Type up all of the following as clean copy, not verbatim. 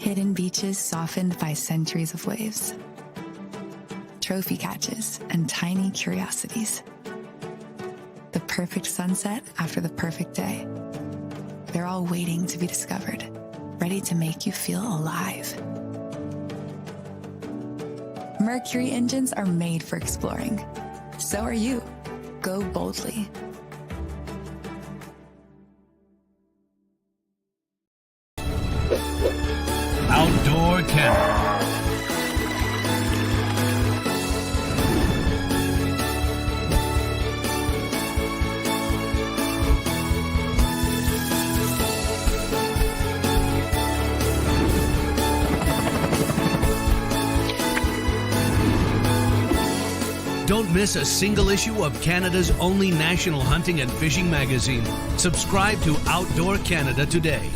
Hidden beaches softened by centuries of waves. Trophy catches and tiny curiosities. The perfect sunset after the perfect day. They're all waiting to be discovered, ready to make you feel alive. Mercury engines are made for exploring. So are you. Go boldly. Outdoor Canada. Don't miss a single issue of Canada's only national hunting and fishing magazine. Subscribe to Outdoor Canada today.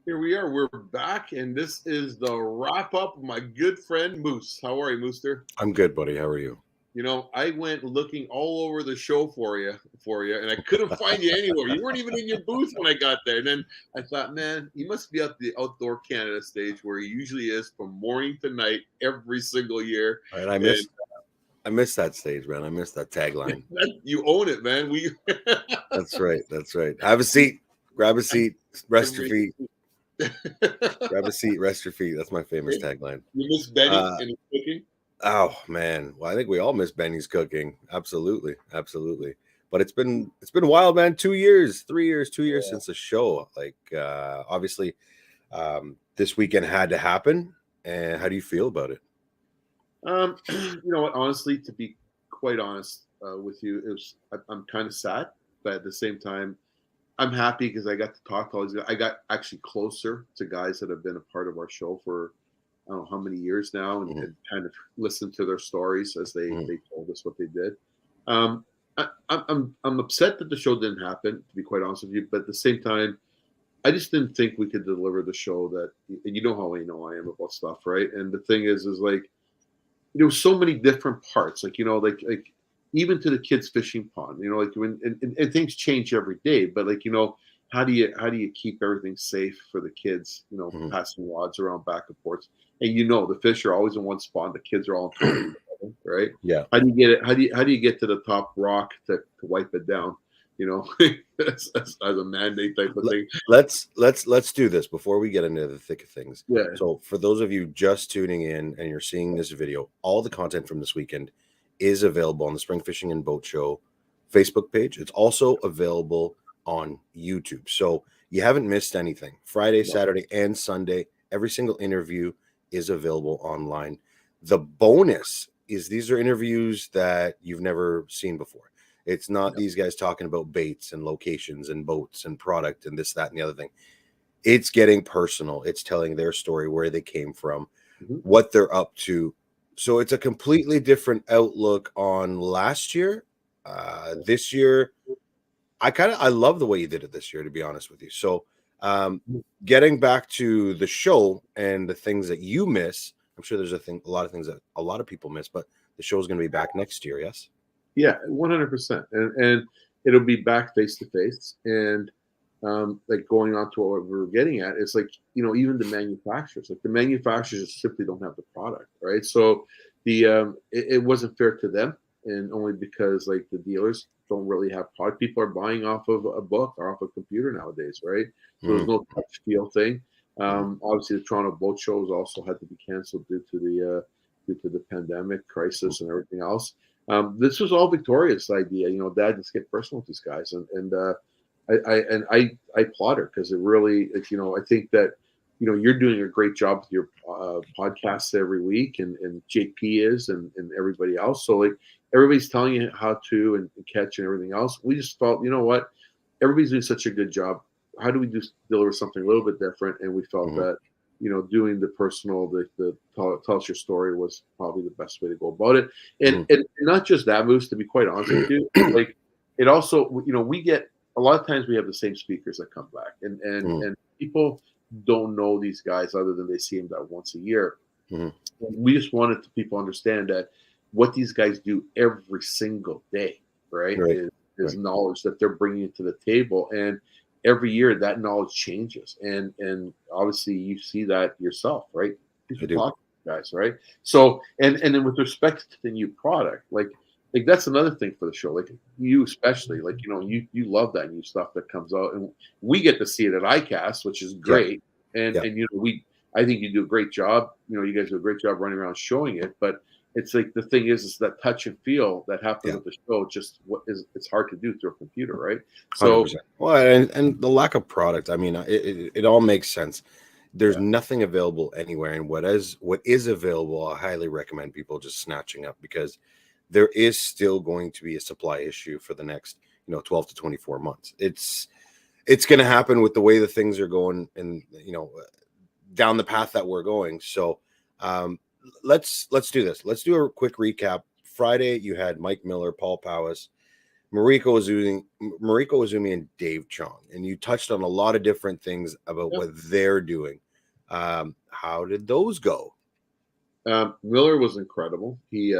Here we are. We're back, and this is the wrap-up of my good friend Moose. How are you, Mooster? I'm good, buddy. How are you? You know, I went looking all over the show for you, and I couldn't find you anywhere. You weren't even in your booth when I got there. And then I thought, man, you must be at the Outdoor Canada stage where he usually is from morning to night every single year. And I missed that stage, man. I missed that tagline. You own it, man. That's right. That's right. Have a seat. Grab a seat. Rest your feet. Grab a seat. Rest your feet. That's my famous tagline. You miss Benny and his cooking? Oh man. Well, I think we all miss Benny's cooking. Absolutely. Absolutely. But it's been wild, man. 2 years, 3 years, 2 years since the show. Like obviously this weekend had to happen. And how do you feel about it? You know what? Honestly, to be quite honest with you, I'm kind of sad, but at the same time, I'm happy because I got to talk to all these guys. I got actually closer to guys that have been a part of our show for I don't know how many years now, and kind of listened to their stories as they told us what they did. I'm upset that the show didn't happen, to be quite honest with you, but at the same time, I just didn't think we could deliver the show that, and you know how I am about stuff, right? And the thing is like, there were so many different parts, like, you know, like even to the kids' fishing pond, you know, like when and things change every day, but like, you know, how do you keep everything safe for the kids, you know, passing rods around back and forth, and you know the fish are always in one spot, and the kids are all in right? Yeah. How do you get it? How do you get to the top rock to wipe it down? You know, as a mandate type of thing. Let's do this before we get into the thick of things. Yeah. So for those of you just tuning in and you're seeing this video, all the content from this weekend is available on the Spring Fishing and Boat Show Facebook page. It's also available on YouTube. So you haven't missed anything. Friday, Saturday, and Sunday, every single interview is available online. The bonus is these are interviews that you've never seen before. It's not these guys talking about baits and locations and boats and product and this, that, and the other thing. It's getting personal. It's telling their story, where they came from, what they're up to. So it's a completely different outlook on last year. This year, I love the way you did it this year, to be honest with you. So getting back to the show and the things that you miss, I'm sure there's a lot of things that a lot of people miss, but the show is going to be back next year. Yes. Yeah, 100%, and it'll be back face to face, and like going on to what we were getting at, it's like, you know, even the manufacturers simply don't have the product, right? So it wasn't fair to them, and only because like the dealers don't really have product. People are buying off of a book or off a computer nowadays, right? So there's no touch feel thing. Obviously, the Toronto Boat Shows also had to be canceled due to the pandemic crisis and everything else. This was all Victoria's idea, you know. Dad, let's get personal with these guys, and I applaud her because it really, you know, I think that, you know, you're doing a great job with your podcasts every week, and JP is, and everybody else. So like everybody's telling you how to and catch and everything else. We just felt, you know what, everybody's doing such a good job. How do we just deliver something a little bit different? And we felt that, you know, doing the personal, the tell us your story was probably the best way to go about it. And not just that, Moose, to be quite honest with you, like it also, you know, we get a lot of times we have the same speakers that come back, and people don't know these guys other than they see them that once a year. We just wanted people to understand that what these guys do every single day, right. Is knowledge that they're bringing to the table. And every year that knowledge changes, and obviously you see that yourself, right? I do. Talk to guys, right? So and then with respect to the new product, like that's another thing for the show. Like you especially, like you love that new stuff that comes out, and we get to see it at ICAST, which is great. And I think you do a great job. You guys do a great job running around showing it, but it's like the thing is that touch and feel that happens at the show. It's hard to do through a computer, right? So 100%. Well, and the lack of product. I mean, it all makes sense. There's nothing available anywhere, and what is available, I highly recommend people just snatching up, because there is still going to be a supply issue for the next 12 to 24 months. It's going to happen with the way the things are going, and down the path that we're going. So let's do this. Let's do a quick recap. Friday, you had Mike Miller, Paul Powis, Mariko Izumi, and Dave Chong, and you touched on a lot of different things about what they're doing. How did those go? Miller was incredible. He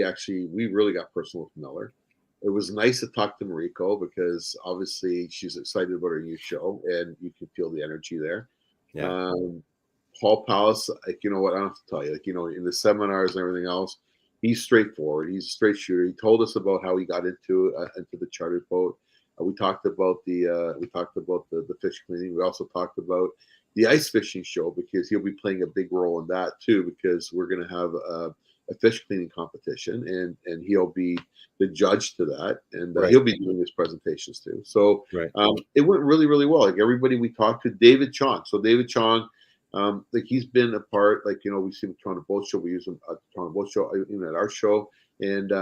actually, we really got personal with Miller. It was nice to talk to Mariko because obviously she's excited about her new show, and you can feel the energy there. Yeah. Paul Powis, like, you know what, I don't have to tell you, like, in the seminars and everything else, he's straightforward. He's a straight shooter. He told us about how he got into the chartered boat. We talked about the fish cleaning. We also talked about the ice fishing show, because he'll be playing a big role in that too, because we're going to have a fish cleaning competition, and he'll be the judge to that, and he'll be doing his presentations too. So it went really, really well. Like everybody we talked to, David Chong. So David Chong, like he's been a part, like, we see him at Toronto Boat Show. We use him at Toronto Boat Show, even at our show. And,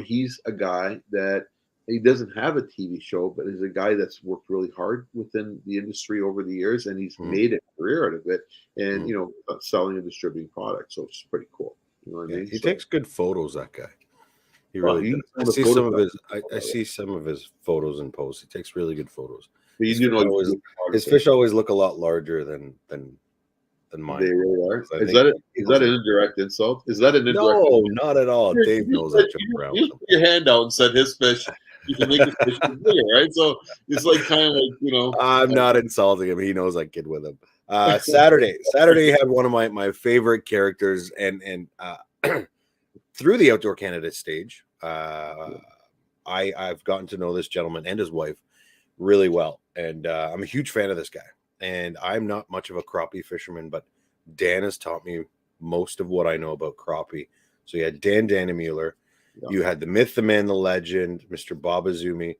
he's a guy that he doesn't have a TV show, but he's a guy that's worked really hard within the industry over the years, and he's made a career out of it, and, selling and distributing products. So it's pretty cool. You know what I mean? He takes good photos, that guy. He really does. I see some of his photos and posts. He takes really good photos. His fish always look a lot larger than mine. They really are. Is that an indirect insult? Is that an indirect? No, not at all. Dave knows I jump around. You put your hand out and said his fish. You can make his fish bigger, right? So it's like kind of like, I'm not insulting him. He knows I kid with him. Saturday had one of my favorite characters, and through the Outdoor Canada stage, I've gotten to know this gentleman and his wife really well, and I'm a huge fan of this guy. And I'm not much of a crappie fisherman, but Dan has taught me most of what I know about crappie. So you had Dan Dannemuller, you had the myth, the man, the legend, Mr. Bob Izumi,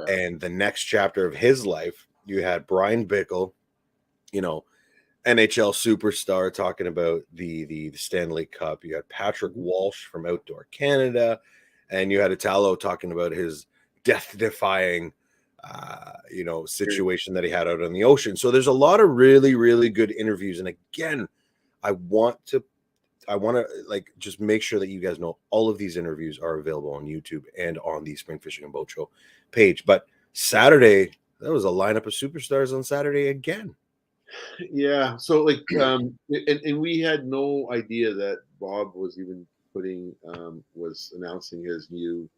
and the next chapter of his life, you had Brian Bickle, NHL superstar, talking about the Stanley Cup. You had Patrick Walsh from Outdoor Canada, and you had Italo talking about his death-defying situation that he had out on the ocean. So there's a lot of really, really good interviews. And again, I want to like just make sure that you guys know all of these interviews are available on YouTube and on the Spring Fishing and Boat Show page. But Saturday, there was a lineup of superstars on Saturday again. Yeah. So like, and we had no idea that Bob was even was announcing his new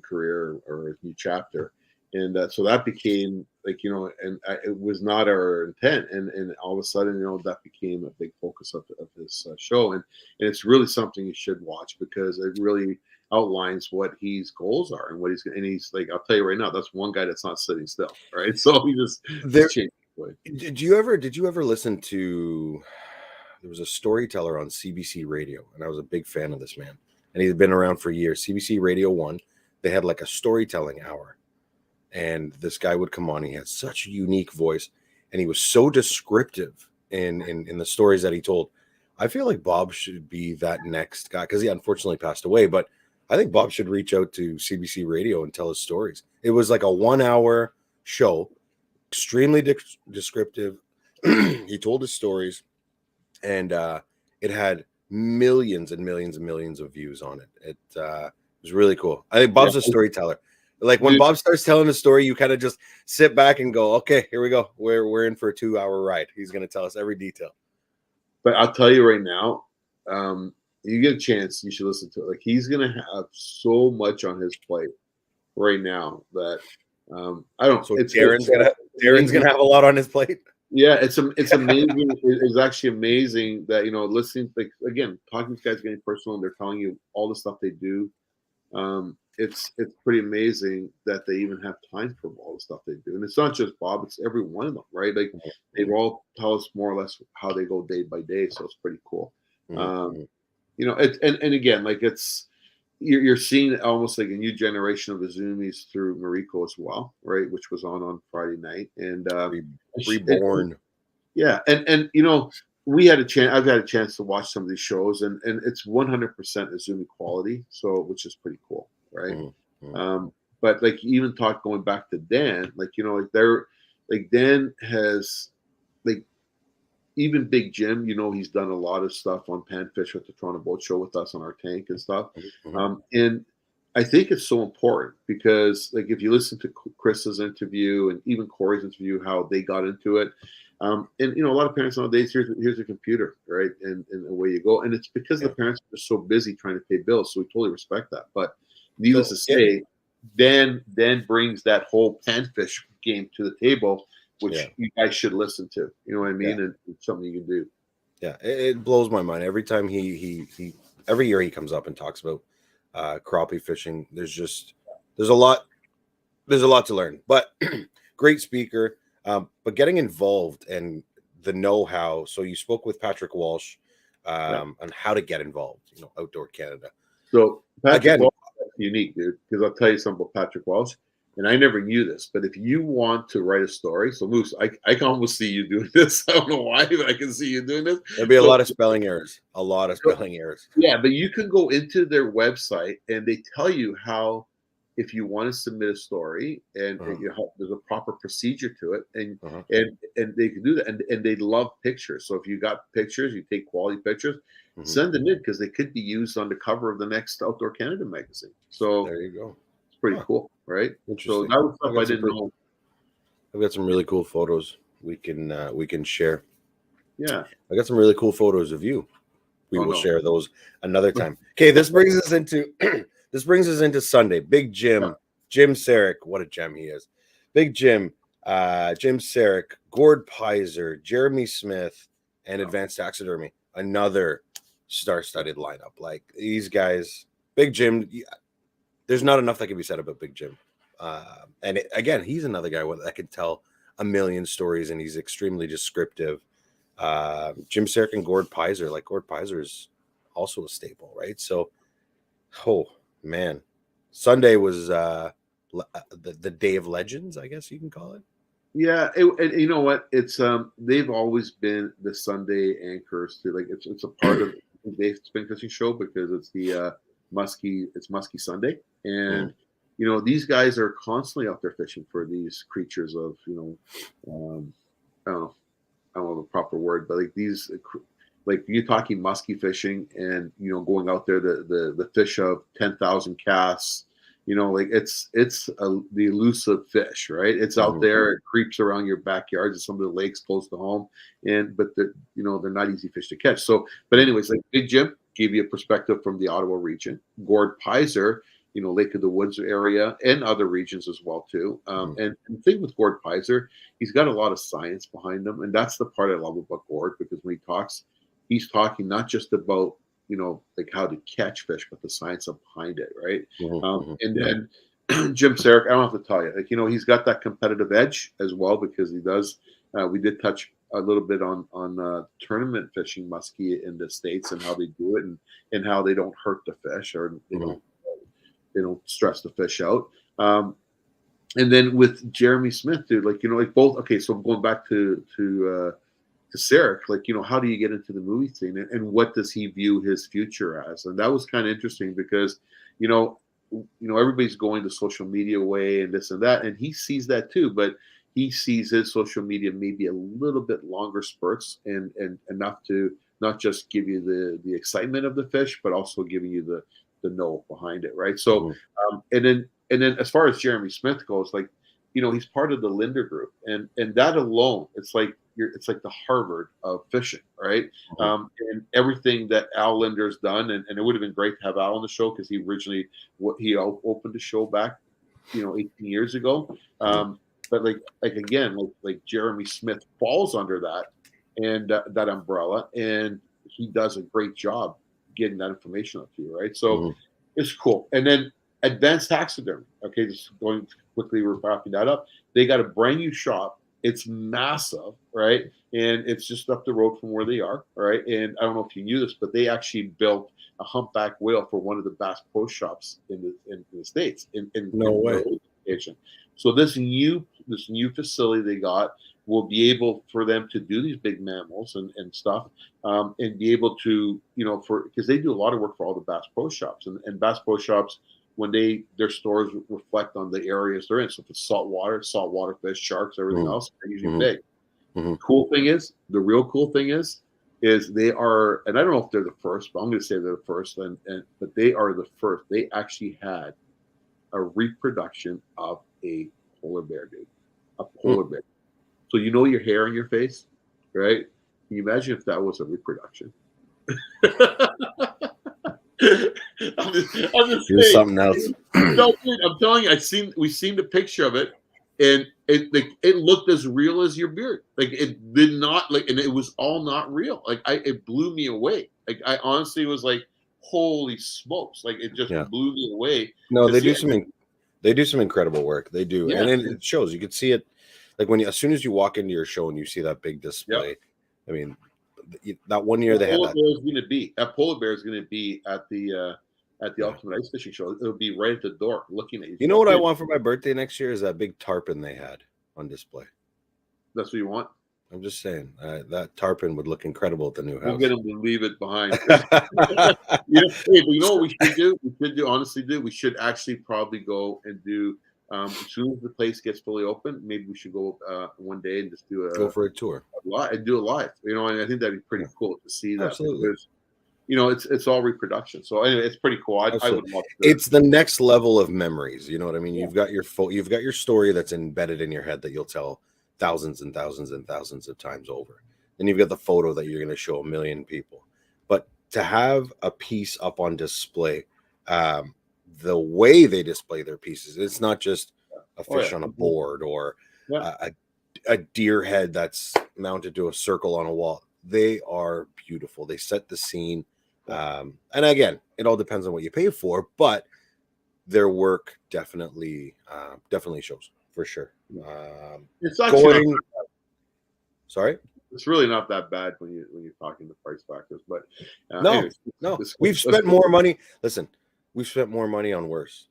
career or his new chapter. And so that became like, it was not our intent. And all of a sudden, that became a big focus of this show. And it's really something you should watch, because it really outlines what his goals are and he's like, I'll tell you right now, that's one guy that's not sitting still. Right. So he just changed. Did you ever listen to, there was a storyteller on CBC Radio, and I was a big fan of this man, and he's been around for years. CBC Radio 1, they had like a storytelling hour. And this guy would come on. He had such a unique voice, and he was so descriptive in the stories that he told. I feel like Bob should be that next guy, because he unfortunately passed away. But I think Bob should reach out to CBC Radio and tell his stories. It was like a 1-hour show, extremely descriptive. He told his stories, and it had millions and millions and millions of views on it. It was really cool. I think Bob's a storyteller. Like when Bob starts telling a story, you kind of just sit back and go, okay, here we go. We're in for a 2-hour ride. He's going to tell us every detail. But I'll tell you right now, you get a chance, you should listen to it. Like, he's going to have so much on his plate right now that I don't. So Darren's gonna Aaron's gonna have a lot on his plate. Yeah, it's amazing. It's actually amazing that listening, like, again, talking to these guys, getting personal, and they're telling you all the stuff they do. It's pretty amazing that they even have time for all the stuff they do, and it's not just Bob; it's every one of them, right? Like they all tell us more or less how they go day by day, so it's pretty cool. And again, like you're seeing almost like a new generation of Izumis through Mariko as well, right? Which was on Friday night, and Reborn. Yeah, and we had a chance. I've had a chance to watch some of these shows, and it's 100% Izumi quality, so which is pretty cool, right? But like even going back to Dan, like like Dan has like even Big Jim, he's done a lot of stuff on Panfish with the Toronto Boat Show with us on our tank and stuff, and I think it's so important because like if you listen to Chris's interview and even Corey's interview, how they got into it. And a lot of parents nowadays, here's a computer, right? And away you go. And it's because the parents are so busy trying to pay bills. So we totally respect that. But needless to say, Dan brings that whole Panfish game to the table, which you guys should listen to. You know what I mean? And it's something you can do. Yeah, it blows my mind every time he every year he comes up and talks about crappie fishing. There's a lot to learn. But great speaker. But getting involved and the know-how. So you spoke with Patrick Walsh on how to get involved, Outdoor Canada. So Patrick Walsh is unique, dude, because I'll tell you something about Patrick Walsh. And I never knew this, but if you want to write a story, so Moose, I can almost see you doing this. I don't know why, but I can see you doing this. There'll be a lot of spelling errors. Yeah, but you can go into their website and they tell you how, if you want to submit a story and there's a proper procedure to it, and they can do that, and they love pictures. So if you got pictures, you take quality pictures, send them in because they could be used on the cover of the next Outdoor Canada magazine. So there you go. It's pretty cool, right? Interesting. So that was stuff I didn't know. I've got some really cool photos we can share. Yeah, I got some really cool photos of you. We will share those another time. Okay, this brings us into Sunday. Big Jim, Jim Sarek, what a gem he is. Big Jim, Jim Sarek, Gord Pizer, Jeremy Smith, and Advanced Taxidermy. Another star-studded lineup. Like these guys, Big Jim. There's not enough that can be said about Big Jim. Again, he's another guy that can tell a million stories, and he's extremely descriptive. Jim Sarek and Gord Pizer. Like Gord Pizer is also a staple, right? So, oh man, Sunday was the day of legends, I guess you can call it. Yeah, and you know what? It's they've always been the Sunday anchors to, like, it's a part of the Dave Spin Fishing Show because it's the Muskie Sunday, and these guys are constantly out there fishing for these creatures of I don't know the proper word, but like these, like you're talking muskie fishing and going out there the fish of 10,000 casts, like it's the elusive fish, right? It's out there, it creeps around your backyards and some of the lakes close to home, but they're not easy fish to catch. So, but anyways, like Big Jim gave you a perspective from the Ottawa region. Gord Pizer, Lake of the Woods area and other regions as well too. And the thing with Gord Pizer, he's got a lot of science behind him, and that's the part I love about Gord, because when he talks, he's talking not just about like how to catch fish, but the science behind it, right? And Jim Sarek, I don't have to tell you, like he's got that competitive edge as well, because he does. We did touch a little bit on tournament fishing muskie in the States and how they do it, and how they don't hurt the fish, or they don't stress the fish out. And then with Jeremy Smith, dude, like both. Okay, so going back to Sarek, like how do you get into the movie scene, and what does he view his future as? And that was kind of interesting because everybody's going the social media way and this and that, and he sees that too, but he sees his social media maybe a little bit longer spurts and enough to not just give you the excitement of the fish, but also giving you the know behind it, right? So and then as far as Jeremy Smith goes, like he's part of the Linder group, and that alone, it's like the Harvard of fishing, right? And everything that Al Linder's done, and it would have been great to have Al on the show, because he originally opened the show back 18 years ago. but like again, like Jeremy Smith falls under that and that umbrella, and he does a great job getting that information up to you, right? So it's cool. And then Advanced Taxidermy. Okay, just going quickly, we're wrapping that up. They got a brand new shop. It's massive, right? And it's just up the road from where they are, right? And I don't know if you knew this, but they actually built a humpback whale for one of the Bass Pro Shops in the States. No way. So this new facility they got will be able for them to do these big mammals and stuff, and be able to, because they do a lot of work for all the Bass Pro Shops, and Bass Pro Shops, when their stores reflect on the areas they're in. So if it's saltwater fish, sharks, everything else, they're usually big. The real cool thing is they are, and I don't know if they're the first, but I'm going to say they're the first, but they are the first. They actually had a reproduction of a polar bear, dude. A polar bear. So your hair on your face, right? Can you imagine if that was a reproduction? I'm just Here's something else. No, dude, I'm telling you, we've seen the picture of it, and it looked as real as your beard. Like it did not, and it was all not real. Like it blew me away. Like I honestly was like, holy smokes! Like it just blew me away. No, they do some incredible work. They do, and then it shows. You can see it, like as soon as you walk into your show and you see that big display. Yep. I mean, that one year they had that polar bear is going to be at the Ultimate Ice Fishing Show. It'll be right at the door looking at you. You know what I want for my birthday next year is that big tarpon they had on display. That's what you want? I'm just saying that tarpon would look incredible at the new house. We'll get them to leave it behind. But you know what we should do? We should actually probably go and do, as soon as the place gets fully open, maybe we should go one day and just go for a tour. And do it live. And I think that'd be pretty cool to see that. Absolutely. Because, it's all reproduction. So anyway, it's pretty cool. I would love to. It's the next level of memories. You know what I mean? Yeah. You've got your story that's embedded in your head that you'll tell thousands and thousands and thousands of times over. Then you've got the photo that you're going to show a million people. But to have a piece up on display, the way they display their pieces, it's not just a fish on a board or a deer head that's mounted to a circle on a wall. They are beautiful. They set the scene. And again, it all depends on what you pay for, but their work definitely shows for sure. It's actually sorry. It's really not that bad when you're talking the price factors, but we've spent more money. Listen, we've spent more money on worse.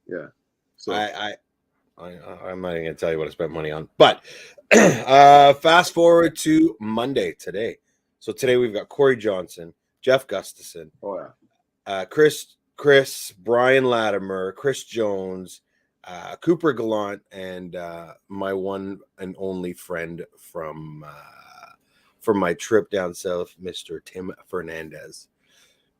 Yeah. So I'm not even gonna tell you what I spent money on, but fast forward to Monday today. So today we've got Corey Johnson, Jeff Gustafson, Chris, Brian Latimer, Chris Jones, Cooper Gallant, and my one and only friend from my trip down south, Mr. Tim Fernandez.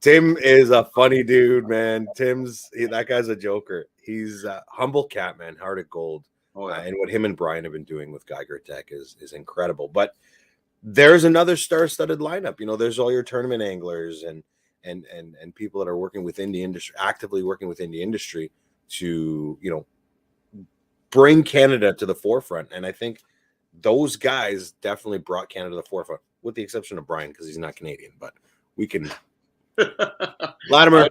Tim is a funny dude, man. That guy's a joker. He's a humble cat, man, heart of gold. And what him and Brian have been doing with Geiger Tech is incredible. But there's another star-studded lineup. There's all your tournament anglers and people that are working within the industry, actively working within the industry to, bring Canada to the forefront. And I think those guys definitely brought Canada to the forefront, with the exception of Brian, because he's not Canadian. But we can Latimer,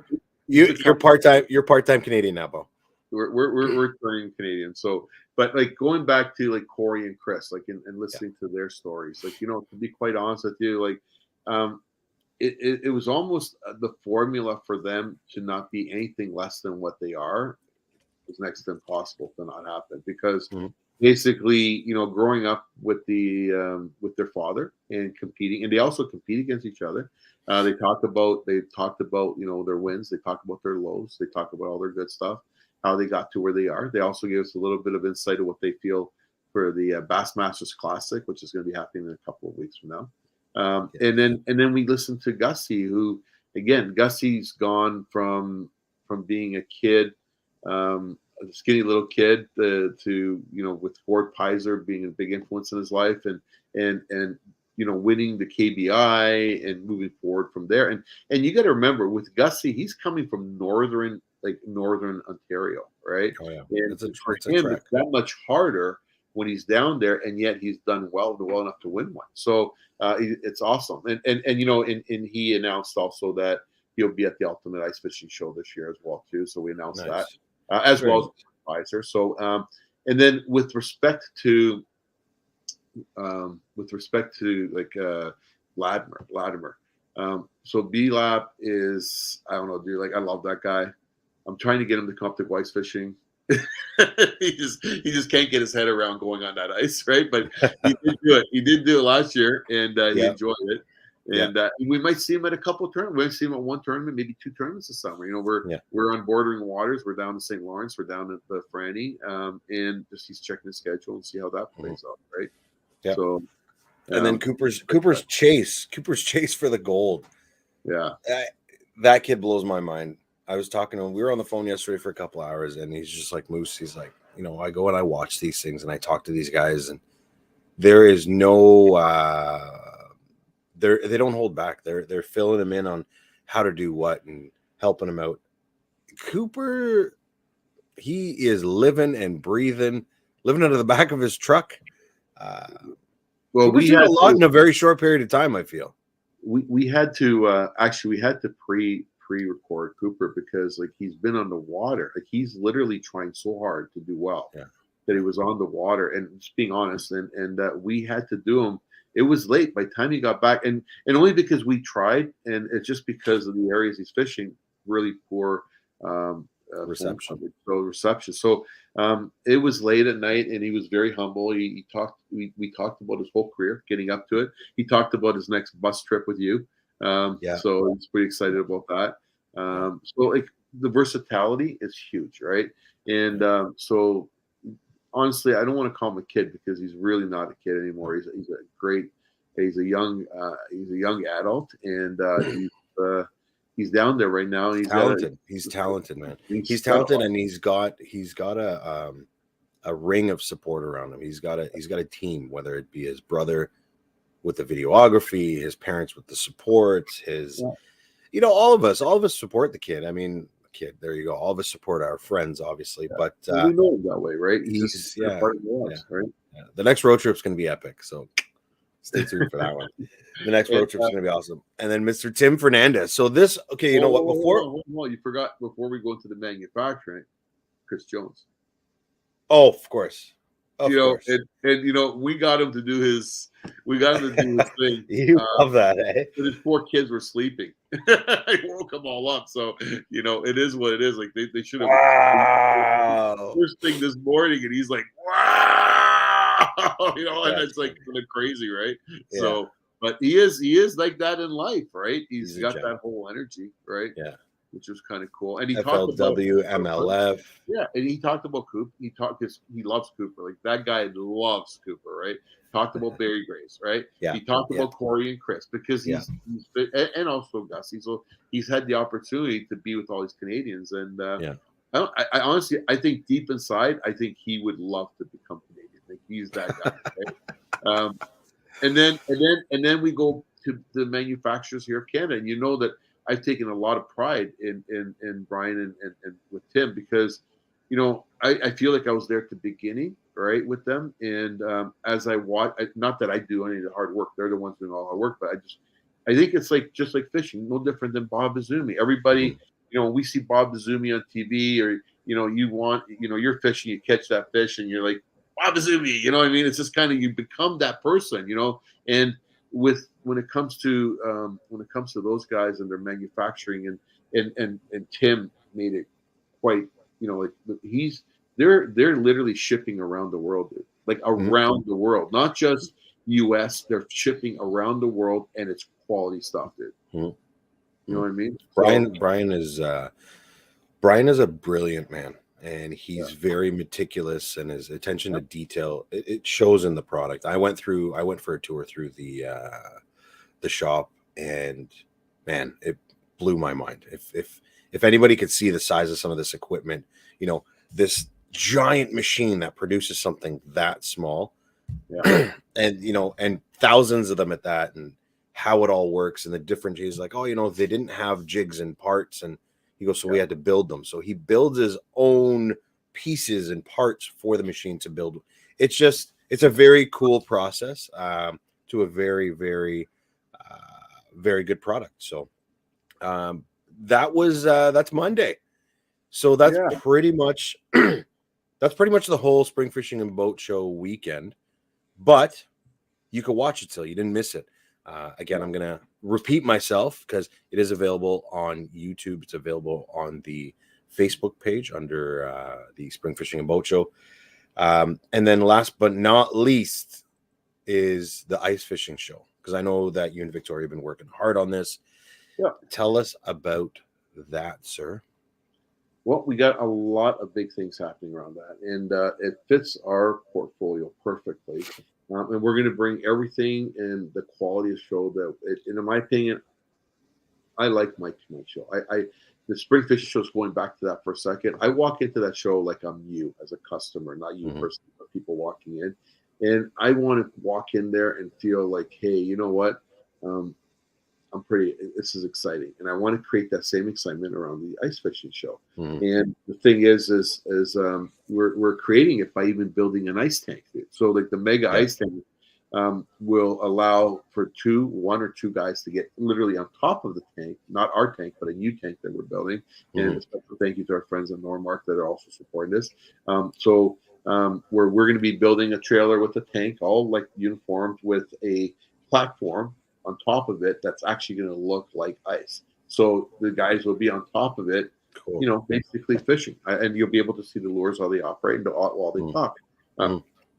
you're part-time Canadian now, Bo. We're turning Canadian. So, but like going back to like Corey and Chris, like and listening to their stories, like to be quite honest with you, like it was almost the formula for them to not be anything less than what they are. It's next to impossible to not happen, because basically, growing up with their father and competing, and they also compete against each other. They talked about their wins. They talked about their lows. They talked about all their good stuff, how they got to where they are. They also gave us a little bit of insight of what they feel for the Bassmasters Classic, which is going to be happening in a couple of weeks from now. And then we listened to Gussie, who, again, Gussie's gone from being a kid, a skinny little kid, to with Ford Pizer being a big influence in his life, and winning the KBI and moving forward from there. And you got to remember, with Gussie, he's coming from northern Ontario, right? Oh yeah, and for him, it's that much harder when he's down there, and yet he's done well enough to win one. So it's awesome. And you know, and he announced also that he'll be at the Ultimate Ice Fishing Show this year as well too. So we announced that as Very well as Pfizer. So and then with respect to like Latimer. So B-Lap is, I don't know, dude, like I love that guy. I'm trying to get him to come up to ice fishing. he just can't get his head around going on that ice, right? But he did do it. He did do it last year, and he enjoyed it. And we might see him at a couple of tournaments. We might see him at one tournament, maybe two tournaments this summer. You know, we're on bordering waters. We're down in St. Lawrence. We're down at the Franny, and just he's checking the schedule and see how that plays out, right? Yeah. So, and then Cooper's chase for the gold. Yeah, that kid blows my mind. I was talking to him. We were on the phone yesterday for a couple hours, and he's just like, Moose, he's like, you know, I go and I watch these things and I talk to these guys, and there is no they don't hold back. They're filling him in on how to do what and helping him out. Cooper, he is living and breathing, living out of the back of his truck. Well, we did a lot in a very short period of time, I feel. We had to pre-record Cooper because like he's been on the water. Like he's literally trying so hard to do well that he was on the water, and just being honest, and we had to do him. It was late by the time he got back, and only because we tried, and it's just because of the areas he's fishing, really poor reception. So it was late at night, and he was very humble. We talked about his whole career getting up to it. He talked about his next bus trip with you. So he's pretty excited about that. So like the versatility is huge, right? And so honestly, I don't want to call him a kid because he's really not a kid anymore. He's a young adult, and he's down there right now. He's talented. He's talented, man. He's talented, and he's got a ring of support around him. He's got a team, whether it be his brother with the videography, his parents with the support, all of us support the kid. I mean, kid, there you go. All of us support our friends, obviously, but we know him that way, right? He's part of us, right? Yeah. The next road trip's going to be epic, so stay tuned for that one. The next road trip's going to be awesome. And then Mr. Tim Fernandez. So this, okay, you know what? Before you forgot, before we go into the manufacturing, Chris Jones. Oh, of course. And we got him to do his thing. You love that, eh? But his poor kids were sleeping. I woke them all up. So, it is what it is. Like they should have. Wow. First thing this morning, and he's like, wow. And it's like kind of crazy, right? Yeah. So, but he is like that in life, right? He's got that whole energy, right? Yeah. Which was kind of cool. And he FLW, talked about MLF. Yeah, and he talked about Cooper. He loves Cooper. Like that guy loves Cooper, right? Talked about Barry Grace, right? Yeah. He talked about Corey and Chris because he's and also Gus. He's had the opportunity to be with all these Canadians, and I honestly, I think deep inside, I think he would love to become Canadian. Like he's that guy, right? And then we go to the manufacturers here of Canada, and you know that I've taken a lot of pride in Brian and with Tim because, I feel like I was there at the beginning, right, with them. And as I watch, not that I do any of the hard work, they're the ones doing all the hard work, but I think it's like just like fishing, no different than Bob Izumi. Everybody, we see Bob Izumi on TV, or you're fishing, you catch that fish, and you're like Bob Izumi. You know what I mean? It's just kind of you become that person, and when it comes to those guys and their manufacturing and Tim made it quite, they're literally shipping around the world, dude. Like around the world, not just US, they're shipping around the world, and it's quality stuff, dude. You know what I mean? Brian is a brilliant man, and he's very meticulous, and his attention to detail, it shows in the product. I went for a tour through the shop, and man, it blew my mind. If anybody could see the size of some of this equipment, this giant machine that produces something that small, and thousands of them at that, and how it all works, and the different G's, like, they didn't have jigs and parts, and he goes, so we had to build them. So he builds his own pieces and parts for the machine to build. it's a very cool process to a very, very, very good product. So that's Monday. So that's pretty much the whole Spring Fishing and Boat Show weekend. But you could watch it still. You didn't miss it. Again, I'm going to repeat myself because it is available on YouTube. It's available on the Facebook page under the Spring Fishing and Boat Show. And then last but not least is the ice fishing show, because I know that you and Victoria have been working hard on this. Yeah. Tell us about that, sir. Well, we got a lot of big things happening around that, and it fits our portfolio perfectly. And we're going to bring everything and the quality of show that, in my opinion, I like my show. The Spring Fishing show is going back to that for a second. I walk into that show like I'm you as a customer, not you personally, but people walking in. And I want to walk in there and feel like, hey, you know what? This is exciting. And I want to create that same excitement around the ice fishing show. And the thing is we're creating it by even building an ice tank. So like the mega ice tank will allow for one or two guys to get literally on top of the tank, not our tank, but a new tank that we're building. And a special thank you to our friends in Normark that are also supporting this. Where we're going to be building a trailer with a tank, all like uniformed with a platform on top of it that's actually going to look like ice. So the guys will be on top of it, basically fishing, and you'll be able to see the lures while they operate and while they talk.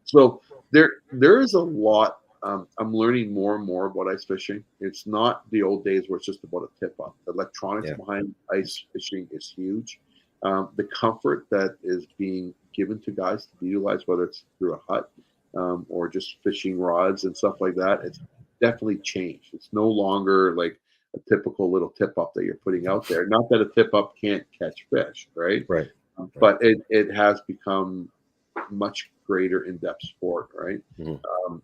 So there is a lot. I'm learning more and more about ice fishing. It's not the old days where it's just about a tip up. The electronics behind ice fishing is huge. The comfort that is being given to guys to be utilized, whether it's through a hut or just fishing rods and stuff like that, it's definitely changed. It's no longer like a typical little tip up that you're putting out there. Not that a tip up can't catch fish, right? Right. But it has become much greater in-depth sport, right?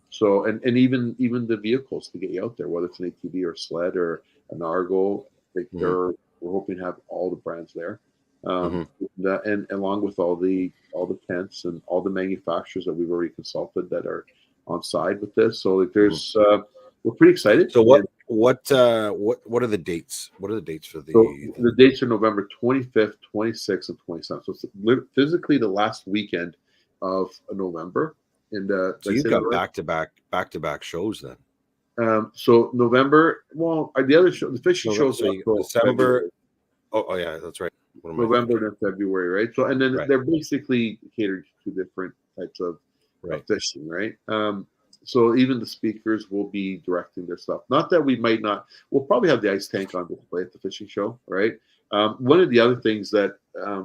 So even the vehicles to get you out there, whether it's an ATV or sled or an Argo, we're hoping to have all the brands there. And along with all the tents and all the manufacturers that we've already consulted that are on side with this. So like there's we're pretty excited. So what are the dates? What are the dates for the? So the dates are November 25th, 26th, and 27th. So it's physically the last weekend of November. And so you've got back-to-back shows then. So November, the other show, the fishing shows, so December. Oh yeah, that's right. November and February, right? So and then they're basically catered to different types of fishing, right? So even the speakers will be directing their stuff. Not that we'll probably have the ice tank on display at the fishing show, right? One of the other things that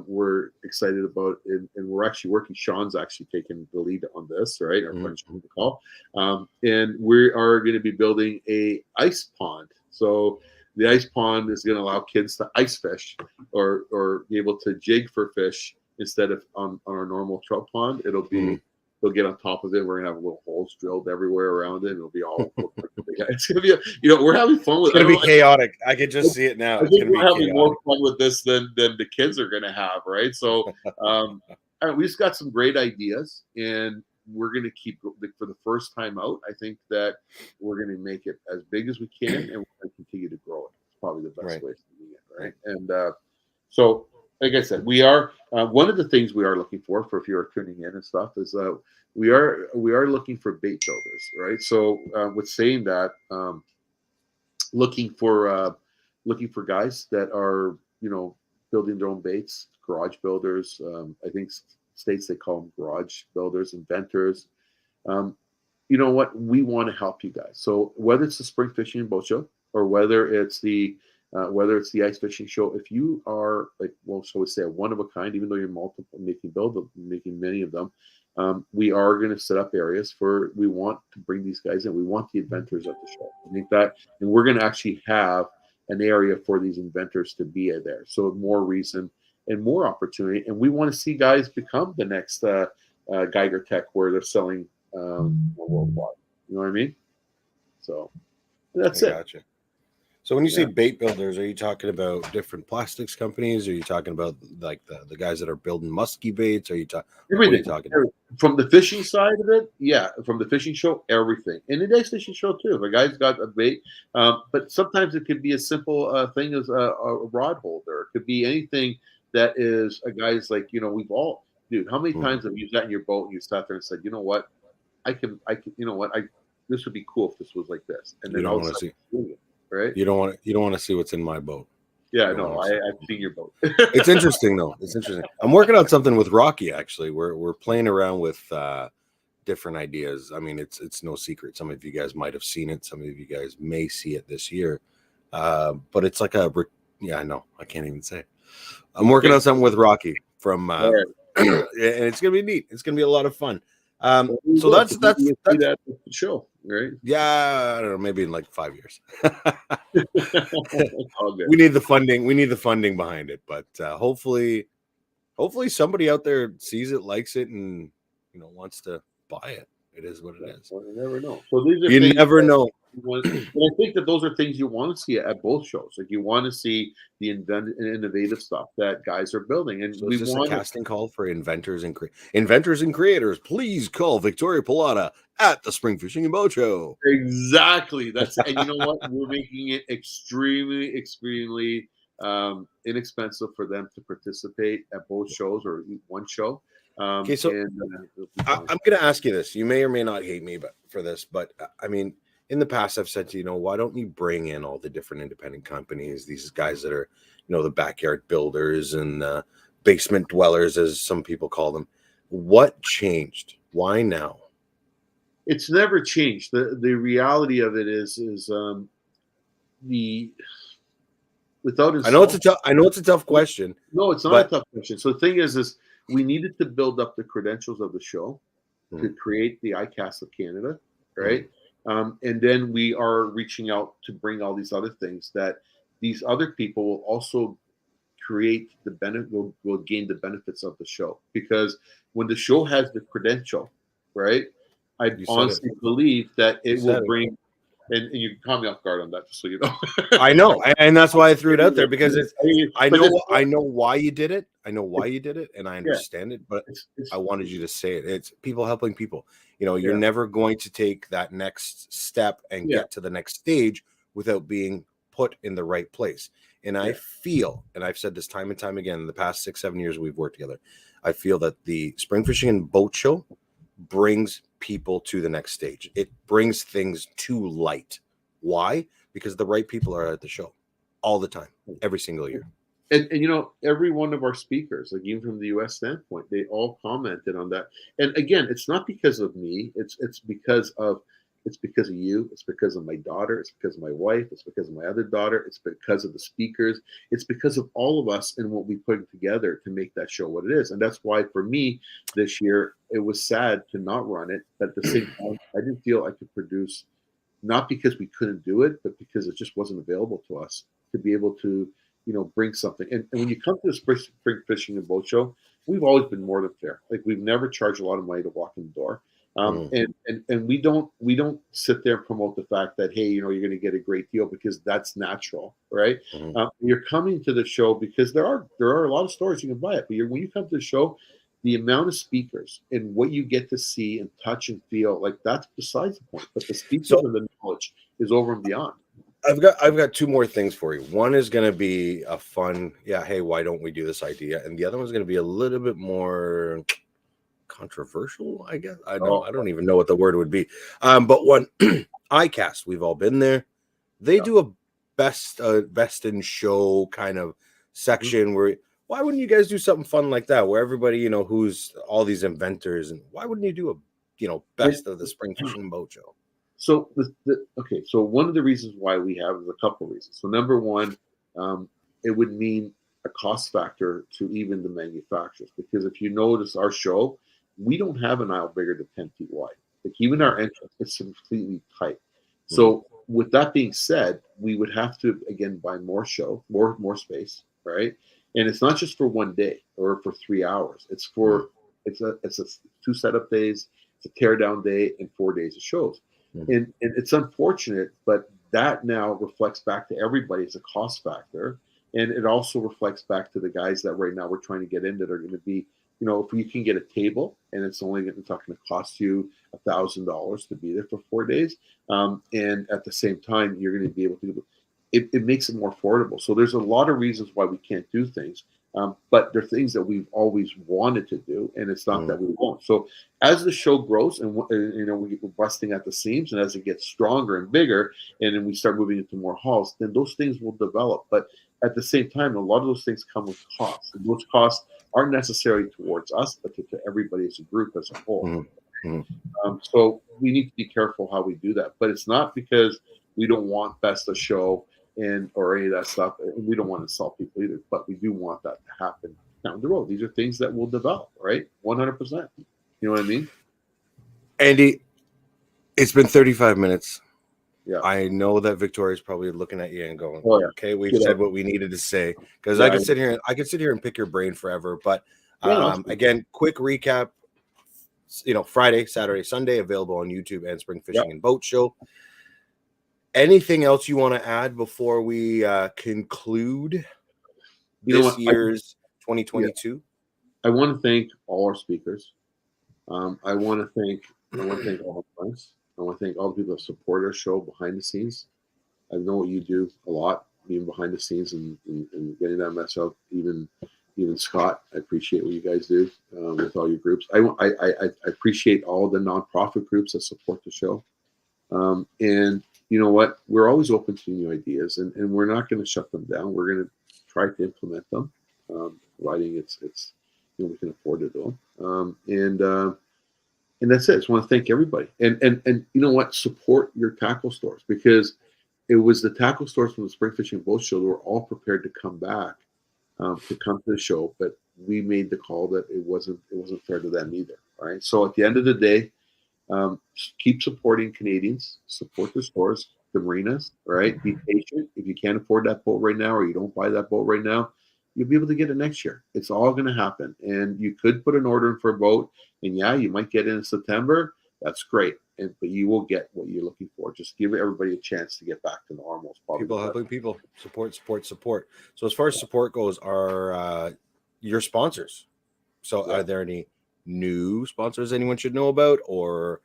we're excited about, and we're actually working, Sean's actually taking the lead on this, right? Our friend Sean McCall. And we are going to be building a ice pond. So the ice pond is going to allow kids to ice fish or be able to jig for fish instead of on our normal trout pond. It'll be they'll get on top of it. We're gonna have little holes drilled everywhere around it. And it'll be all. It's gonna be, we're having fun with it. It's gonna be chaotic. I can just see it now. I think we're having more fun with this than the kids are gonna have, right? So, we just got some great ideas, and we're gonna keep for the first time out. I think that we're gonna make it as big as we can, and we're gonna continue to grow it. It's probably the best way to do it, right? And so. Like I said, we are one of the things we are looking for if you are tuning in and stuff is we are looking for bait builders, right? So with saying that, looking for guys that are building their own baits, garage builders. I think states they call them garage builders, inventors. You know what? We want to help you guys. So whether it's the Spring Fishing and Boat Show or whether it's the ice fishing show, if you are shall we say a one of a kind, even though you're making many of them, we are going to set up areas we want to bring these guys in. We want the inventors at the show. I think that, and we're going to actually have an area for these inventors to be there. So more reason and more opportunity. And we want to see guys become the next Geiger Tech where they're selling worldwide. You know what I mean? So that's it. Gotcha. So when you say bait builders, are you talking about different plastics companies? Are you talking about like the guys that are building musky baits? Are you talking? Everything. From the fishing side of it, yeah. From the fishing show, everything, and the ice fishing show too. If a guy's got a bait, but sometimes it could be a simple thing as a rod holder. It could be anything that is a guy's like, we've all, dude. How many times have you sat in your boat and you sat there and said, you know what, I can, you know what, this would be cool if this was like this, and You then don't all of a want to sudden, see. doing it, right? You don't want to see what's in my boat. Yeah, You don't no, want to see. I've seen your boat. It's interesting though. It's interesting. I'm working on something with Rocky. Actually, we're playing around with different ideas. I mean, it's no secret. Some of you guys might have seen it. Some of you guys may see it this year. But it's like I know. I can't even say it. I'm working on something with Rocky from, and it's gonna be neat. It's gonna be a lot of fun. So that's that show, right? Yeah, I don't know. Maybe in like 5 years. All good. We need the funding. We need the funding behind it. But hopefully somebody out there sees it, likes it, and wants to buy it. It is what it is. Well, you never know. So these are You never know. and I think that those are things you want to see at both shows. Like you want to see the innovative stuff that guys are building, and So we is this want a casting call for inventors and creators. Please call Victoria Pilata at the Spring Fishing and Boat Show. exactly. That's and you know what? We're making it extremely inexpensive for them to participate at both shows or one show. Okay, so I'm going to ask you this. You may or may not hate me, for this, but I mean, in the past, I've said to you, why don't you bring in all the different independent companies, these guys that are, the backyard builders and basement dwellers, as some people call them. What changed? Why now? It's never changed. The reality of it is without I know it's a tough question. No, it's not a tough question. So the thing is we needed to build up the credentials of the show to create the ICAST of Canada, right? And then we are reaching out to bring all these other things that these other people will also create the benefit, will gain the benefits of the show. Because when the show has the credential, right, I honestly believe that it will bring, and you caught me off guard on that, just so you know. I know, and that's why I threw it out there, because I know why you did it. I know why you did it, and I understand it, but I wanted you to say it. It's people helping people. You're never going to take that next step and get to the next stage without being put in the right place. And I feel, and I've said this time and time again, in the past 6-7 years we've worked together, I feel that the Spring Fishing and Boat Show brings people to the next stage. It brings things to light. Why? Because the right people are at the show all the time, every single year. And every one of our speakers, like even from the U.S. standpoint, they all commented on that. And again, it's not because of me. It's because of you. It's because of my daughter. It's because of my wife. It's because of my other daughter. It's because of the speakers. It's because of all of us and what we put together to make that show what it is. And that's why for me this year, it was sad to not run it. But at the same time, I didn't feel I could produce, not because we couldn't do it, but because it just wasn't available to us to be able to bring something. And when you come to the Spring Fishing and Boat Show, we've always been more than fair. Like we've never charged a lot of money to walk in the door. And we don't sit there and promote the fact that, hey, you're going to get a great deal, because that's natural, right? You're coming to the show because there are a lot of stores you can buy it, but when you come to the show, the amount of speakers and what you get to see and touch and feel, like that's besides the point. But the speakers and the knowledge is over and beyond. I've got two more things for you. One is going to be a fun, hey, why don't we do this idea? And the other one's going to be a little bit more controversial, I guess. I don't even know what the word would be. But one, ICAST, we've all been there. They do a best in show kind of section where, why wouldn't you guys do something fun like that, where everybody, who's all these inventors, and why wouldn't you do a, best of the Spring Fishing and Boat Show? So so one of the reasons why we have is a couple of reasons. So number one, it would mean a cost factor to even the manufacturers, because if you notice our show, we don't have an aisle bigger than 10 feet wide. Like even our entrance is completely tight. So with that being said, we would have to again buy more space, right? And it's not just for one day or for 3 hours. It's a 2 setup days, it's a tear down day, and 4 days of shows. And it's unfortunate, but that now reflects back to everybody as a cost factor. And it also reflects back to the guys that right now we're trying to get in that are going to be you know, if you can get a table and it's not going to cost you $1,000 to be there for 4 days, and at the same time you're going to be able to, it makes it more affordable. So there's a lot of reasons why we can't do things, but they're things that we've always wanted to do, and it's not that we won't. So as the show grows, and you know, we're busting at the seams, and as it gets stronger and bigger, and then we start moving into more halls, then those things will develop. But at the same time, a lot of those things come with costs, and those costs aren't necessarily towards us, but to everybody as a group as a whole. So we need to be careful how we do that. But it's not because we don't want best of show or any of that stuff. And we don't want to insult people either, but we do want that to happen down the road. These are things that will develop, right? 100%. You know what I mean? Andy, it's been 35 minutes. Yeah. I know that Victoria's probably looking at you and going, Oh, yeah. okay, we've said what we needed to say. Because I could sit here and pick your brain forever. But again, quick recap. You know, Friday, Saturday, Sunday, available on YouTube and Spring Fishing and Boat Show. Anything else you want to add before we conclude this year's 2022? I want to thank all our speakers. I want to thank all the friends. I want to thank all the people that support our show behind the scenes. I know what you do a lot, even behind the scenes and getting that mess out. Even Scott, I appreciate what you guys do with all your groups. I appreciate all the nonprofit groups that support the show. And you know what? We're always open to new ideas, and we're not going to shut them down. We're going to try to implement them, providing it's you know, we can afford to do them. And that's it. I just want to thank everybody. And you know what? Support your tackle stores, because it was the tackle stores from the Spring Fishing Boat Show that were all prepared to come back, to come to the show, but we made the call that it wasn't fair to them either. All right. So at the end of the day, keep supporting Canadians, support the stores, the marinas. All right. Be patient. If you can't afford that boat right now, or you don't buy that boat right now, you'll be able to get it next year. It's all going to happen. And you could put an order in for a boat, and you might get it in September. That's great. But you will get what you're looking for. Just give everybody a chance to get back to normal. People helping people. Support. So as far as support goes, are your sponsors. So are there any new sponsors anyone should know about, or?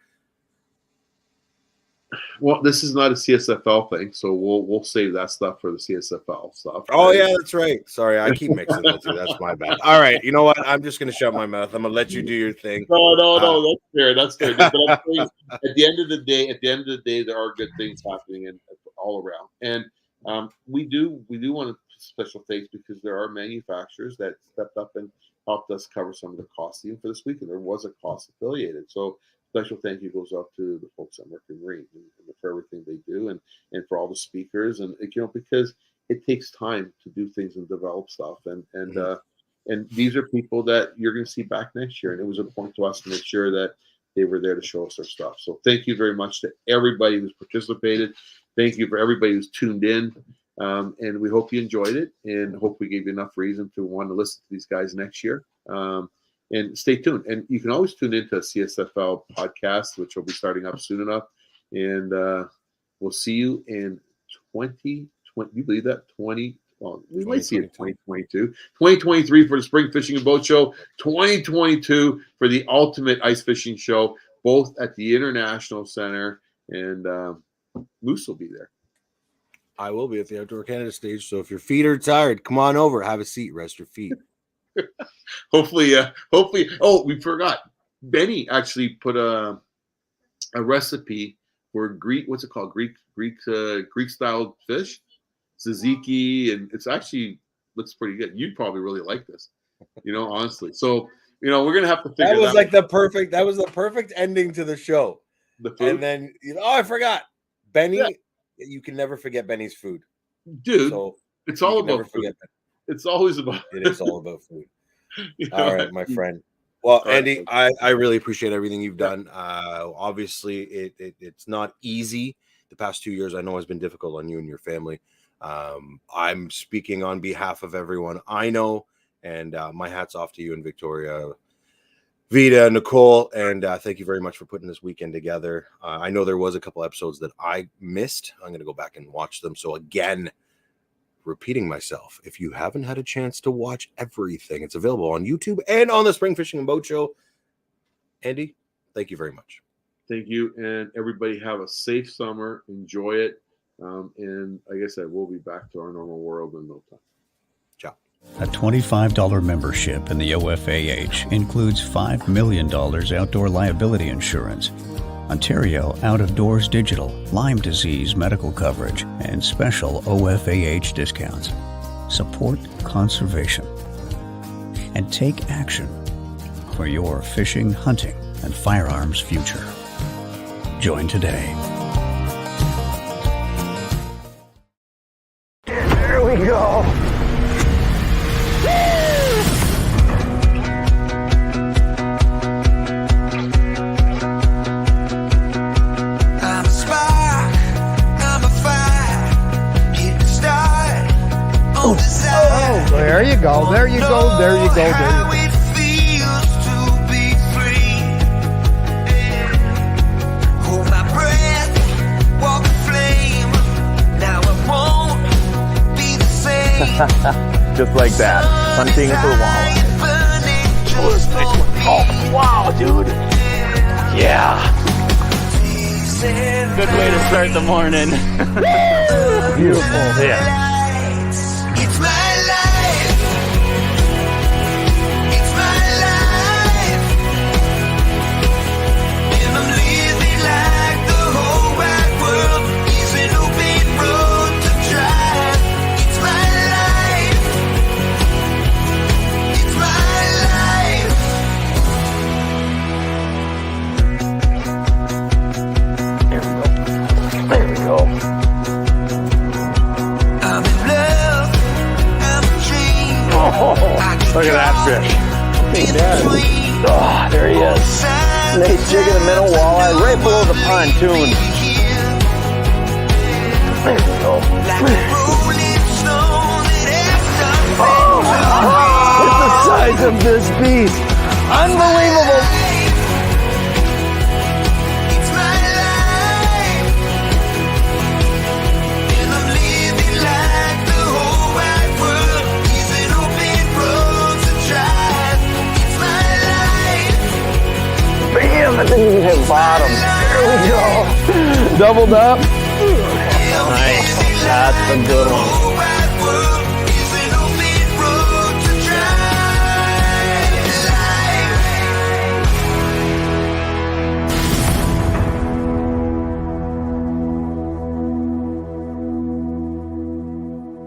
Well, this is not a CSFL thing, so we'll save that stuff for the CSFL stuff. Oh, yeah, that's right. Sorry, I keep mixing the two. That's my bad. All right, you know what? I'm just going to shut my mouth. I'm going to let you do your thing. No, that's fair. But at the end of the day, there are good things happening all around, and we do want to special thanks, because there are manufacturers that stepped up and helped us cover some of the costs even for this weekend. There was a cost affiliated, so special thank you goes up to the folks at Mercury Marine and for everything they do, and for all the speakers, and you know, because it takes time to do things and develop stuff, and these are people that you're going to see back next year, and it was important to us to make sure that they were there to show us their stuff. So thank you very much to everybody who's participated. Thank you for everybody who's tuned in, and we hope you enjoyed it, and hope we gave you enough reason to want to listen to these guys next year. And stay tuned. And you can always tune into a CSFL podcast, which will be starting up soon enough. And we'll see you in 2020. You believe that? We might see it in 2022. 2023 for the Spring Fishing and Boat Show. 2022 for the Ultimate Ice Fishing Show, both at the International Center. And Moose will be there. I will be at the Outdoor Canada stage. So if your feet are tired, come on over. Have a seat. Rest your feet. Hopefully. Oh, we forgot. Benny actually put a recipe for Greek. What's it called? Greek style fish, tzatziki, and it's actually looks pretty good. You'd probably really like this, you know, honestly. So you know, we're gonna have to figure. That was like the perfect ending to the show. The food, and then I forgot Benny. Yeah. You can never forget Benny's food, dude. So it's all about food. It's always about. It is all about food. All right, my friend. Well, Andy, I really appreciate everything you've done. Obviously, it's not easy. The past 2 years, I know, has been difficult on you and your family. I'm speaking on behalf of everyone I know, and my hat's off to you and Victoria, Vita, Nicole, and thank you very much for putting this weekend together. I know there was a couple episodes that I missed. I'm going to go back and watch them. So again, repeating myself. If you haven't had a chance to watch everything, it's available on YouTube and on the Spring Fishing and Boat Show. Andy, thank you very much. Thank you. And everybody have a safe summer. Enjoy it. And like I said, we'll be back to our normal world in no time. Ciao. A $25 membership in the OFAH includes $5 million outdoor liability insurance, Ontario out-of-doors digital, Lyme disease medical coverage, and special OFAH discounts. Support conservation and take action for your fishing, hunting, and firearms future. Join today. There we go. I'm a spark, I'm a fire, get the start on desire. Oh, there you go. There you go. There you go. There you How go. it feels to be free. Hold my breath, walk the flame. Now I won't be the same. Just like that. Hunting for walleye. Oh, wow, dude. Yeah. Good way to start the morning. Beautiful hit. It's my life. It's my life. And I'm living like the whole wide world is an open road to drive. It's my life. It's my life. There we go. I'm in love. I'm a dream. Oh, look at that fish. Oh, there he is. Nice jig in the middle, walleye right below the pontoon. There we go. Oh, look at the size of this beast. Unbelievable. It's my life, and I'm living like the whole wide world is an open road to drive. It's my life. Bam, that didn't even hit bottom. There we go. Doubled up. Nice. That's a good one.